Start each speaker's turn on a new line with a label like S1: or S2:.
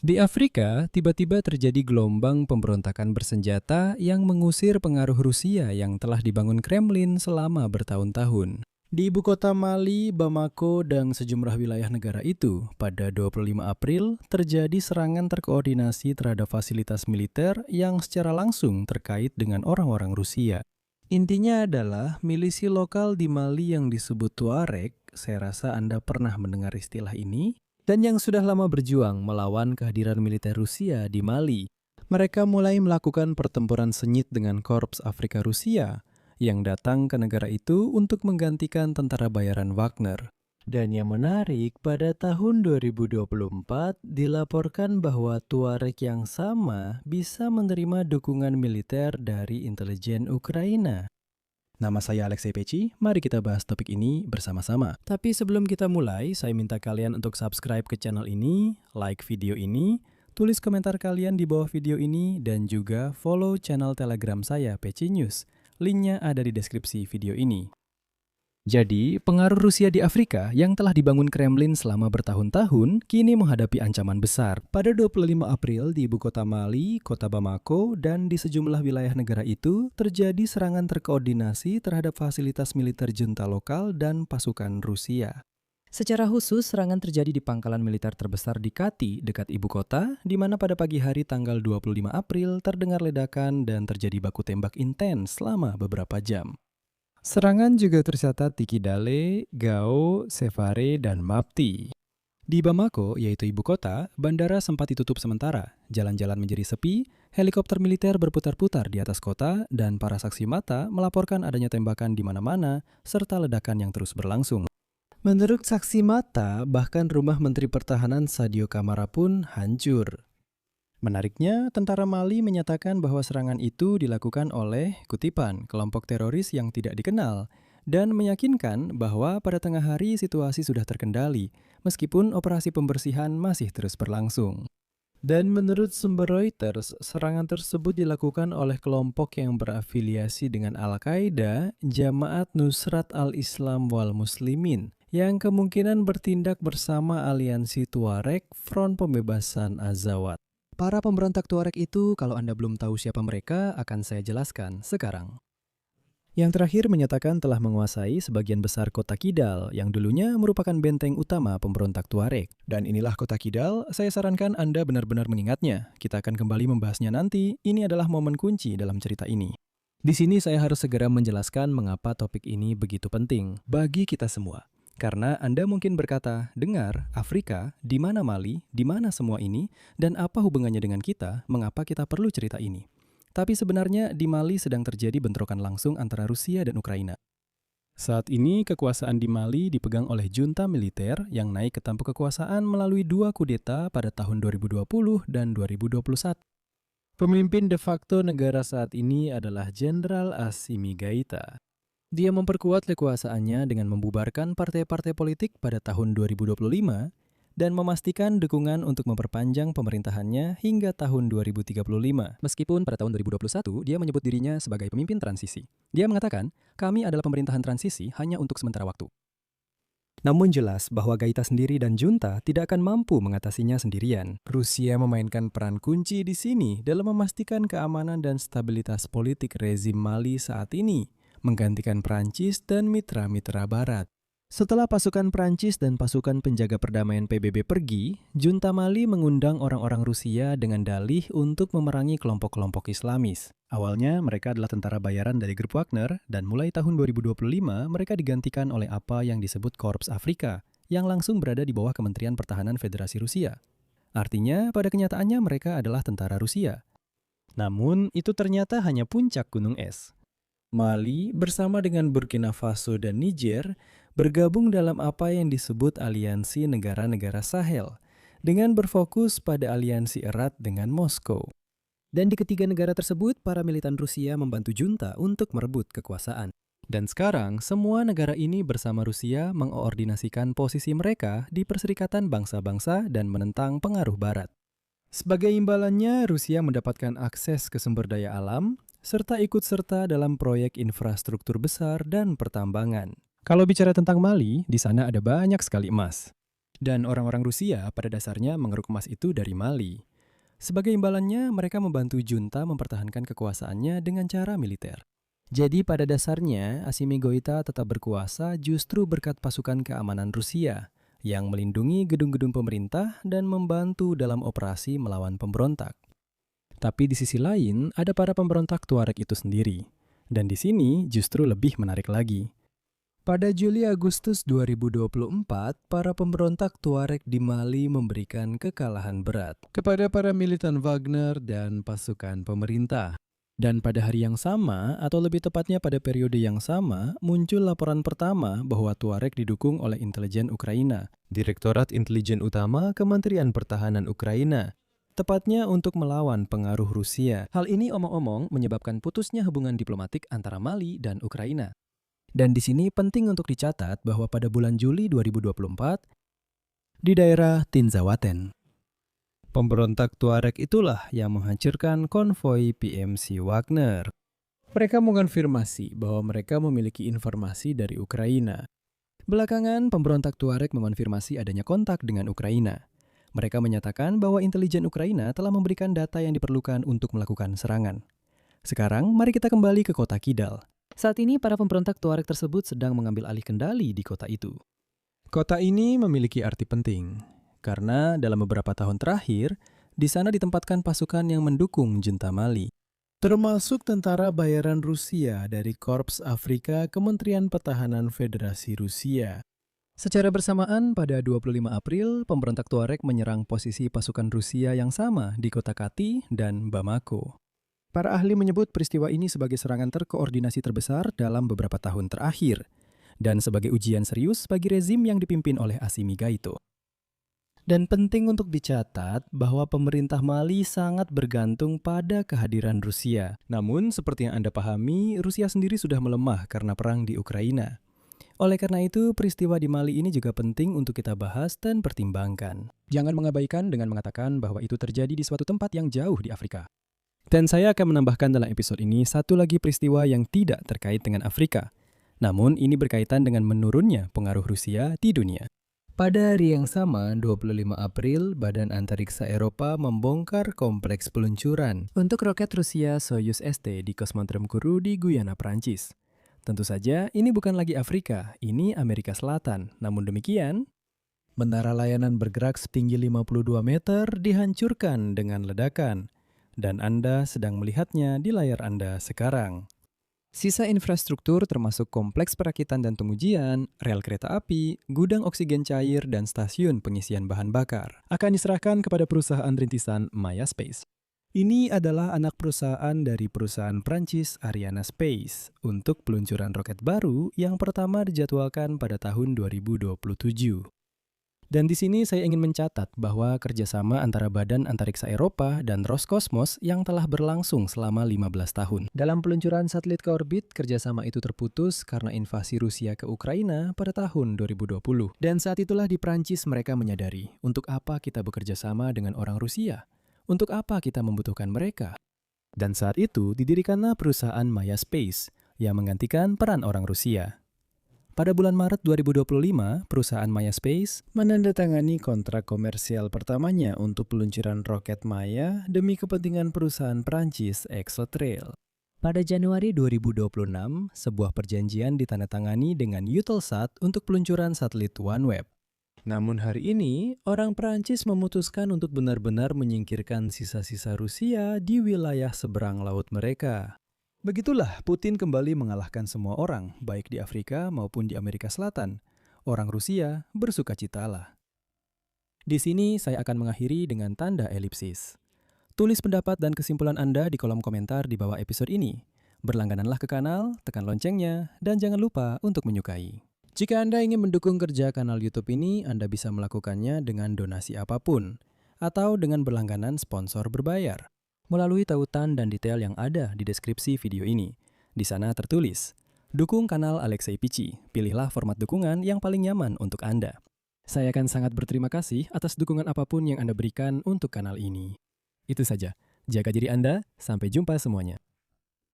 S1: Di Afrika, tiba-tiba terjadi gelombang pemberontakan bersenjata yang mengusir pengaruh Rusia yang telah dibangun Kremlin selama bertahun-tahun. Di ibu kota Mali, Bamako, dan sejumlah wilayah negara itu, pada 25 April, terjadi serangan terkoordinasi terhadap fasilitas militer yang secara langsung terkait dengan orang-orang Rusia. Intinya adalah milisi lokal di Mali yang disebut Tuareg, saya rasa Anda pernah mendengar istilah ini, dan yang sudah lama berjuang melawan kehadiran militer Rusia di Mali. Mereka mulai melakukan pertempuran sengit dengan Korps Afrika Rusia yang datang ke negara itu untuk menggantikan tentara bayaran Wagner. Dan yang menarik, pada tahun 2024 dilaporkan bahwa Tuareg yang sama bisa menerima dukungan militer dari intelijen Ukraina. Nama saya Alexei Peci, mari kita bahas topik ini bersama-sama. Tapi sebelum kita mulai, saya minta kalian untuk subscribe ke channel ini, like video ini, tulis komentar kalian di bawah video ini, dan juga follow channel Telegram saya, Peci News. Linknya ada di deskripsi video ini. Jadi, pengaruh Rusia di Afrika yang telah dibangun Kremlin selama bertahun-tahun kini menghadapi ancaman besar. Pada 25 April di ibu kota Mali, kota Bamako, dan di sejumlah wilayah negara itu terjadi serangan terkoordinasi terhadap fasilitas militer junta lokal dan pasukan Rusia. Secara khusus, serangan terjadi di pangkalan militer terbesar di Kati, dekat ibu kota, di mana pada pagi hari tanggal 25 April terdengar ledakan dan terjadi baku tembak intens selama beberapa jam. Serangan juga tercatat di Kidale, Gao, Sevare, dan Mapti. Di Bamako, yaitu ibu kota, bandara sempat ditutup sementara, jalan-jalan menjadi sepi, helikopter militer berputar-putar di atas kota, dan para saksi mata melaporkan adanya tembakan di mana-mana, serta ledakan yang terus berlangsung. Menurut saksi mata, bahkan rumah Menteri Pertahanan Sadio Kamara pun hancur. Menariknya, tentara Mali menyatakan bahwa serangan itu dilakukan oleh kutipan kelompok teroris yang tidak dikenal dan meyakinkan bahwa pada tengah hari situasi sudah terkendali meskipun operasi pembersihan masih terus berlangsung. Dan menurut sumber Reuters, serangan tersebut dilakukan oleh kelompok yang berafiliasi dengan Al-Qaeda, Jamaat Nusrat al-Islam wal Muslimin, yang kemungkinan bertindak bersama aliansi Tuareg Front Pembebasan Azawad. Para pemberontak Tuareg itu, kalau Anda belum tahu siapa mereka, akan saya jelaskan sekarang. Yang terakhir menyatakan telah menguasai sebagian besar kota Kidal yang dulunya merupakan benteng utama pemberontak Tuareg. Dan inilah kota Kidal, saya sarankan Anda benar-benar mengingatnya. Kita akan kembali membahasnya nanti, ini adalah momen kunci dalam cerita ini. Di sini saya harus segera menjelaskan mengapa topik ini begitu penting bagi kita semua. Karena Anda mungkin berkata, dengar, Afrika, di mana Mali, di mana semua ini, dan apa hubungannya dengan kita, mengapa kita perlu cerita ini? Tapi sebenarnya di Mali sedang terjadi bentrokan langsung antara Rusia dan Ukraina. Saat ini kekuasaan di Mali dipegang oleh junta militer yang naik ke tampuk kekuasaan melalui 2 kudeta pada tahun 2020 dan 2021. Pemimpin de facto negara saat ini adalah Jenderal Assimi Goïta. Dia memperkuat kekuasaannya dengan membubarkan partai-partai politik pada tahun 2025 dan memastikan dukungan untuk memperpanjang pemerintahannya hingga tahun 2035. Meskipun pada tahun 2021 dia menyebut dirinya sebagai pemimpin transisi. Dia mengatakan, kami adalah pemerintahan transisi hanya untuk sementara waktu. Namun jelas bahwa Goïta sendiri dan junta tidak akan mampu mengatasinya sendirian. Rusia memainkan peran kunci di sini dalam memastikan keamanan dan stabilitas politik rezim Mali saat ini, menggantikan Prancis dan mitra-mitra Barat. Setelah pasukan Prancis dan pasukan penjaga perdamaian PBB pergi, junta Mali mengundang orang-orang Rusia dengan dalih untuk memerangi kelompok-kelompok Islamis. Awalnya mereka adalah tentara bayaran dari grup Wagner dan mulai tahun 2025 mereka digantikan oleh apa yang disebut Korps Afrika yang langsung berada di bawah Kementerian Pertahanan Federasi Rusia. Artinya pada kenyataannya mereka adalah tentara Rusia. Namun itu ternyata hanya puncak gunung es. Mali bersama dengan Burkina Faso dan Niger bergabung dalam apa yang disebut aliansi negara-negara Sahel dengan berfokus pada aliansi erat dengan Moskow. Dan di ketiga negara tersebut, para militan Rusia membantu junta untuk merebut kekuasaan. Dan sekarang, semua negara ini bersama Rusia mengoordinasikan posisi mereka di Perserikatan Bangsa-Bangsa dan menentang pengaruh Barat. Sebagai imbalannya, Rusia mendapatkan akses ke sumber daya alam, serta ikut serta dalam proyek infrastruktur besar dan pertambangan. Kalau bicara tentang Mali, di sana ada banyak sekali emas. Dan orang-orang Rusia pada dasarnya mengeruk emas itu dari Mali. Sebagai imbalannya, mereka membantu junta mempertahankan kekuasaannya dengan cara militer. Jadi pada dasarnya, Assimi Goïta tetap berkuasa justru berkat pasukan keamanan Rusia yang melindungi gedung-gedung pemerintah dan membantu dalam operasi melawan pemberontak. Tapi di sisi lain, ada para pemberontak Tuareg itu sendiri. Dan di sini justru lebih menarik lagi. Pada Juli-Agustus 2024, para pemberontak Tuareg di Mali memberikan kekalahan berat kepada para militan Wagner dan pasukan pemerintah. Dan pada hari yang sama, atau lebih tepatnya pada periode yang sama, muncul laporan pertama bahwa Tuareg didukung oleh intelijen Ukraina, Direktorat Intelijen Utama Kementerian Pertahanan Ukraina, tepatnya untuk melawan pengaruh Rusia. Hal ini omong-omong menyebabkan putusnya hubungan diplomatik antara Mali dan Ukraina. Dan di sini penting untuk dicatat bahwa pada bulan Juli 2024, di daerah Tinzawaten, pemberontak Tuareg itulah yang menghancurkan konvoi PMC Wagner. Mereka mengonfirmasi bahwa mereka memiliki informasi dari Ukraina. Belakangan, pemberontak Tuareg mengonfirmasi adanya kontak dengan Ukraina. Mereka menyatakan bahwa intelijen Ukraina telah memberikan data yang diperlukan untuk melakukan serangan. Sekarang, mari kita kembali ke kota Kidal. Saat ini, para pemberontak Tuareg tersebut sedang mengambil alih kendali di kota itu. Kota ini memiliki arti penting. Karena dalam beberapa tahun terakhir, di sana ditempatkan pasukan yang mendukung junta Mali, termasuk tentara bayaran Rusia dari Korps Afrika Kementerian Pertahanan Federasi Rusia. Secara bersamaan, pada 25 April, pemberontak Tuareg menyerang posisi pasukan Rusia yang sama di kota Kati dan Bamako. Para ahli menyebut peristiwa ini sebagai serangan terkoordinasi terbesar dalam beberapa tahun terakhir, dan sebagai ujian serius bagi rezim yang dipimpin oleh Assimi Goïta. Dan penting untuk dicatat bahwa pemerintah Mali sangat bergantung pada kehadiran Rusia. Namun, seperti yang Anda pahami, Rusia sendiri sudah melemah karena perang di Ukraina. Oleh karena itu, peristiwa di Mali ini juga penting untuk kita bahas dan pertimbangkan. Jangan mengabaikan dengan mengatakan bahwa itu terjadi di suatu tempat yang jauh di Afrika. Dan saya akan menambahkan dalam episode ini satu lagi peristiwa yang tidak terkait dengan Afrika. Namun, ini berkaitan dengan menurunnya pengaruh Rusia di dunia. Pada hari yang sama, 25 April, Badan Antariksa Eropa membongkar kompleks peluncuran untuk roket Rusia Soyuz ST di Kosmodrome Kourou di Guyana, Prancis. Tentu saja, ini bukan lagi Afrika, ini Amerika Selatan. Namun demikian, menara layanan bergerak setinggi 52 meter dihancurkan dengan ledakan. Dan Anda sedang melihatnya di layar Anda sekarang. Sisa infrastruktur termasuk kompleks perakitan dan pengujian, rel kereta api, gudang oksigen cair, dan stasiun pengisian bahan bakar akan diserahkan kepada perusahaan rintisan Maya Space. Ini adalah anak perusahaan dari perusahaan Prancis Ariane Space untuk peluncuran roket baru yang pertama dijadwalkan pada tahun 2027. Dan di sini saya ingin mencatat bahwa kerjasama antara Badan Antariksa Eropa dan Roskosmos yang telah berlangsung selama 15 tahun. Dalam peluncuran satelit ke orbit, kerjasama itu terputus karena invasi Rusia ke Ukraina pada tahun 2020. Dan saat itulah di Prancis mereka menyadari, untuk apa kita bekerja sama dengan orang Rusia? Untuk apa kita membutuhkan mereka? Dan saat itu didirikanlah perusahaan Maya Space yang menggantikan peran orang Rusia. Pada bulan Maret 2025, perusahaan Maya Space menandatangani kontrak komersial pertamanya untuk peluncuran roket Maya demi kepentingan perusahaan Prancis Exotrail. Pada Januari 2026, sebuah perjanjian ditandatangani dengan Eutelsat untuk peluncuran satelit OneWeb. Namun hari ini, orang Prancis memutuskan untuk benar-benar menyingkirkan sisa-sisa Rusia di wilayah seberang laut mereka. Begitulah Putin kembali mengalahkan semua orang, baik di Afrika maupun di Amerika Selatan. Orang Rusia bersukacitalah. Di sini saya akan mengakhiri dengan tanda elipsis. Tulis pendapat dan kesimpulan Anda di kolom komentar di bawah episode ini. Berlanggananlah ke kanal, tekan loncengnya, dan jangan lupa untuk menyukai. Jika Anda ingin mendukung kerja kanal YouTube ini, Anda bisa melakukannya dengan donasi apapun, atau dengan berlangganan sponsor berbayar melalui tautan dan detail yang ada di deskripsi video ini. Di sana tertulis, dukung kanal Alexei Pichi, pilihlah format dukungan yang paling nyaman untuk Anda. Saya akan sangat berterima kasih atas dukungan apapun yang Anda berikan untuk kanal ini. Itu saja, jaga diri Anda, sampai jumpa semuanya.